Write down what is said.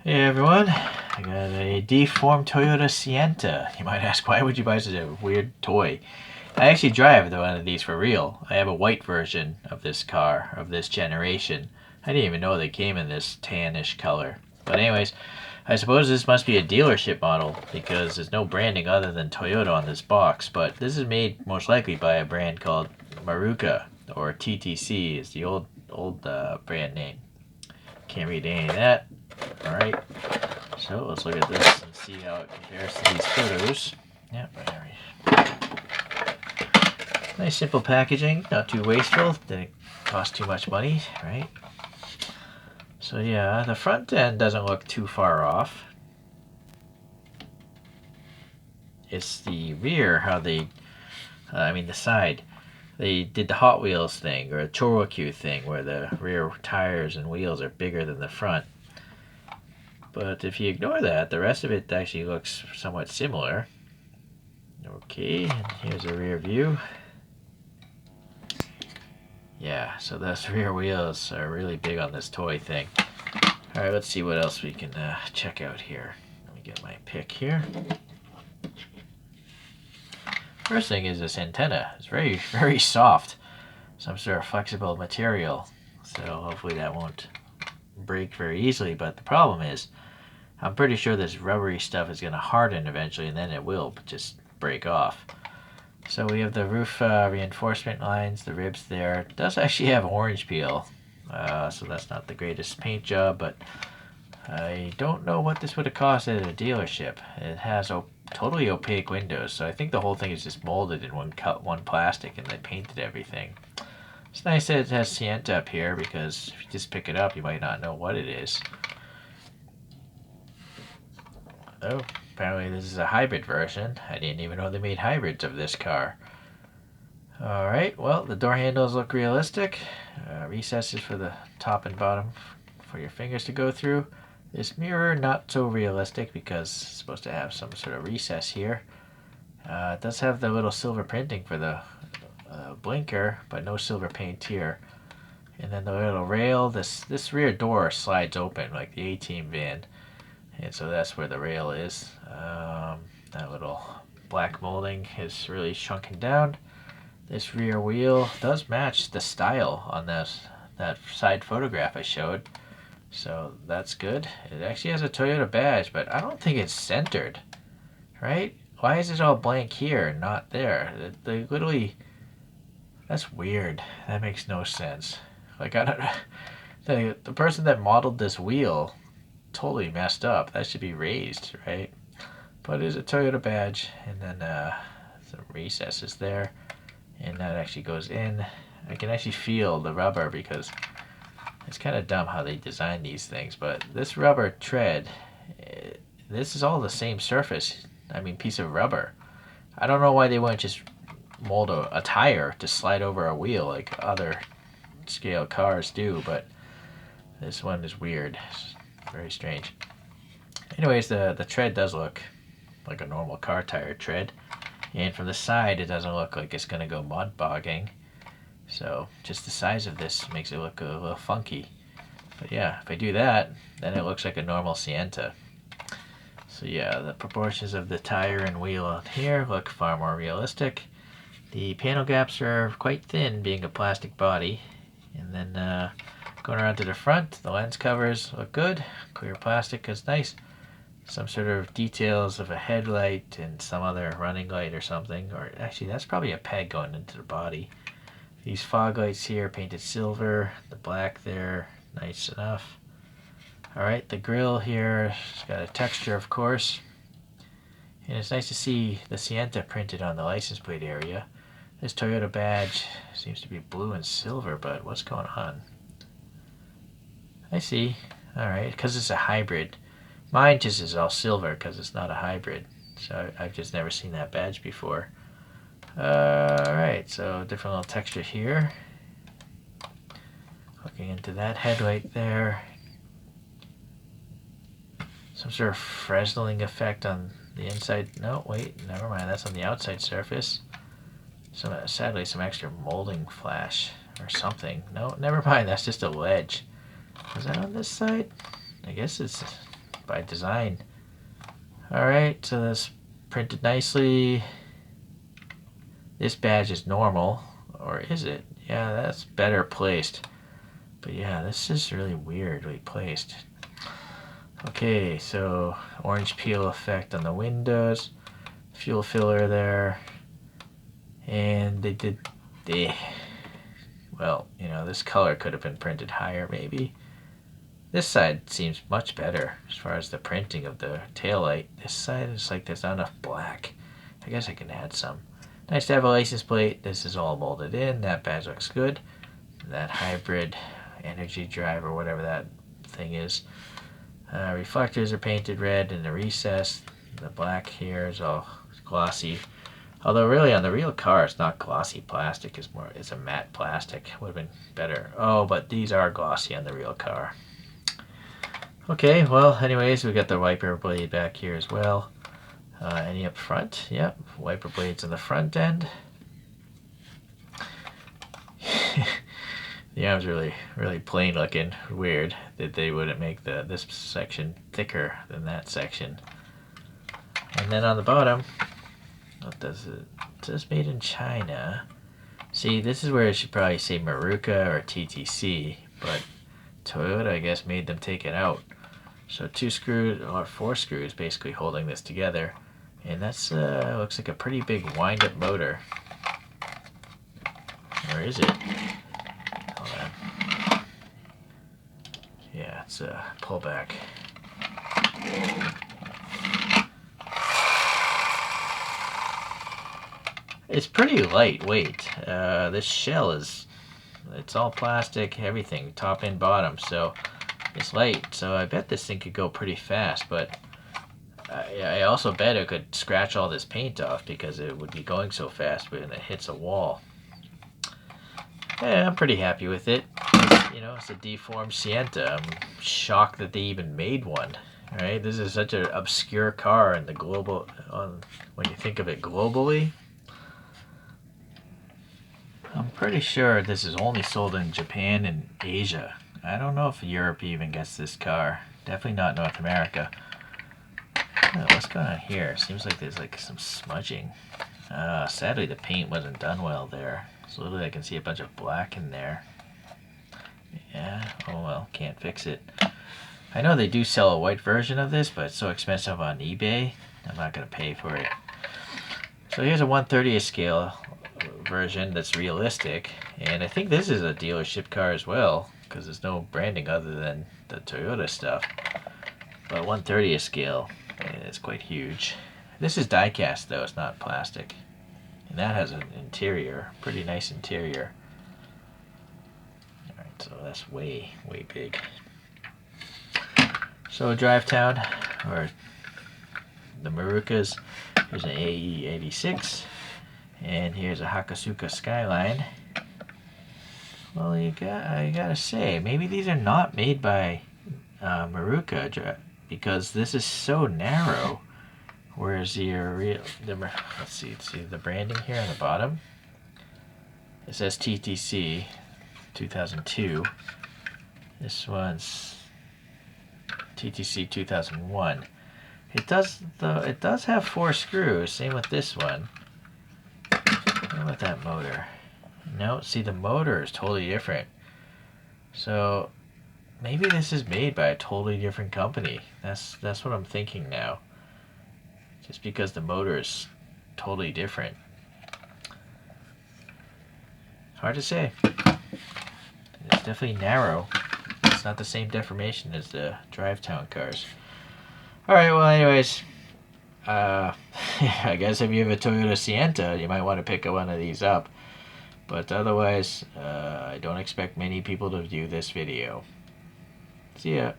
Hey everyone, I got a deformed Toyota Sienta. You might ask, why would you buy such a weird toy? I actually drive one of these for real. I have a white version of this car, of this generation. I didn't even know they came in this tannish color. But anyways, I suppose this must be a dealership model because there's no branding other than Toyota on this box. But this is made most likely by a brand called Maruka, or TTC is the old brand name. Can't read any of that. Alright, so let's look at this and see how it compares to these photos. Yep, nice simple packaging, not too wasteful, didn't cost too much money, right? So yeah, the front end doesn't look too far off. It's the rear, how they, the side. They did the Hot Wheels thing, or a Chorokyu thing, where the rear tires and wheels are bigger than the front. But if you ignore that, the rest of it actually looks somewhat similar. Okay, and here's a rear view. Yeah, so those rear wheels are really big on this toy thing. Alright, let's see what else we can check out here. Let me get my pick here. First thing is this antenna. It's very, very soft. Some sort of flexible material. So hopefully that won't break very easily. But the problem is, I'm pretty sure this rubbery stuff is going to harden eventually, and then it will just break off. So we have the roof reinforcement lines, the ribs there. It does actually have orange peel, so that's not the greatest paint job, but I don't know what this would have cost at a dealership. It has totally opaque windows, so I think the whole thing is just molded in one plastic, and they painted everything. It's nice that it has Sienta up here, because if you just pick it up, you might not know what it is. Oh, apparently this is a hybrid version. I didn't even know they made hybrids of this car. Alright, well, the door handles look realistic. Recesses for the top and bottom for your fingers to go through. This mirror, not so realistic because it's supposed to have some sort of recess here. It does have the little silver printing for the blinker, but no silver paint here. And then the little rail, this rear door slides open like the A-Team van. And so that's where the rail is. That little black molding is really shrunken down. This rear wheel does match the style on that side photograph I showed. So that's good. It actually has a Toyota badge, but I don't think it's centered. Right? Why is it all blank here and not there? They literally... That's weird. That makes no sense. Like, I don't... The person that modeled this wheel totally messed up. That should be raised, right? But it's a Toyota badge, and then some recesses there, and that actually goes in. I can actually feel the rubber because it's kind of dumb how they design these things, but this rubber tread, this is all the same surface. Piece of rubber. I don't know why they wouldn't just mold a tire to slide over a wheel like other scale cars do, but this one is weird. Very strange. Anyways, the tread does look like a normal car tire tread. And from the side, it doesn't look like it's going to go mud bogging. So just the size of this makes it look a little funky. But yeah, if I do that, then it looks like a normal Sienta. So yeah, the proportions of the tire and wheel on here look far more realistic. The panel gaps are quite thin, being a plastic body. And then going around to the front, the lens covers look good. Clear plastic is nice. Some sort of details of a headlight and some other running light or something. Or actually, that's probably a peg going into the body. These fog lights here painted silver. The black there, nice enough. Alright, the grille here has got a texture, of course. And it's nice to see the Sienta printed on the license plate area. This Toyota badge seems to be blue and silver, but what's going on? I see. Alright, because it's a hybrid. Mine just is all silver because it's not a hybrid. So I've just never seen that badge before. Alright, so different little texture here. Looking into that headlight there. Some sort of Fresneling effect on the inside. No, wait, never mind. That's on the outside surface. Sadly, some extra molding flash or something. No, never mind. That's just a ledge. Is that on this side? I guess it's by design. Alright, so that's printed nicely. This badge is normal, or is it? Yeah, that's better placed. But yeah, this is really weirdly placed. Okay, so orange peel effect on the windows, fuel filler there, and well, you know, this color could have been printed higher maybe. This side seems much better as far as the printing of the taillight. This side is like there's not enough black. I guess I can add some. Nice to have a license plate. This is all molded in. That badge looks good. That hybrid energy drive or whatever that thing is. Reflectors are painted red in the recess. The black here is all glossy. Although really on the real car it's not glossy plastic. It's a matte plastic. Would have been better. Oh, but these are glossy on the real car. Okay, well, anyways, we got the wiper blade back here as well. Any up front? Yep, wiper blades on the front end. The arm's really plain looking. Weird that they wouldn't make this section thicker than that section. And then on the bottom, what does it? It says made in China. See, this is where it should probably say Maruka or TTC, but Toyota, I guess, made them take it out. So 2 screws, or 4 screws, basically holding this together. And that's, looks like a pretty big wind-up motor. Or is it? Hold on. Yeah, it's a pullback. It's pretty lightweight. This shell it's all plastic, everything, top and bottom, so it's light. So I bet this thing could go pretty fast, but I also bet it could scratch all this paint off because it would be going so fast when it hits a wall. Yeah, I'm pretty happy with it. You know, it's a deformed Sienta. I'm shocked that they even made one. Right? This is such an obscure car in the global, when you think of it globally. I'm pretty sure this is only sold in Japan and Asia. I don't know if Europe even gets this car. Definitely not North America. Oh, what's going on here? Seems like there's like some smudging. Sadly, the paint wasn't done well there. So literally I can see a bunch of black in there. Yeah, oh well, can't fix it. I know they do sell a white version of this, but it's so expensive on eBay, I'm not going to pay for it. So here's a 1/30th scale version that's realistic, and I think this is a dealership car as well, because there's no branding other than the Toyota stuff. But 1/30th scale, it's quite huge. This is die cast though, it's not plastic. And that has an interior, pretty nice interior. Alright, so that's way big. So Drive Town, or the Marukas, here's an AE86, and here's a Hakasuka Skyline. Well, I gotta say, maybe these are not made by Maruka, because this is so narrow. Whereas let's see the branding here on the bottom. It says TTC 2002. This one's TTC 2001. It does have 4 screws. Same with this one. What about that motor? No, see the motor is totally different. So maybe this is made by a totally different company. That's what I'm thinking now. Just because the motor is totally different. Hard to say. It's definitely narrow. It's not the same deformation as the Drive Town cars. Alright, well anyways, I guess if you have a Toyota Sienta, you might want to pick one of these up. But otherwise, I don't expect many people to view this video. See ya.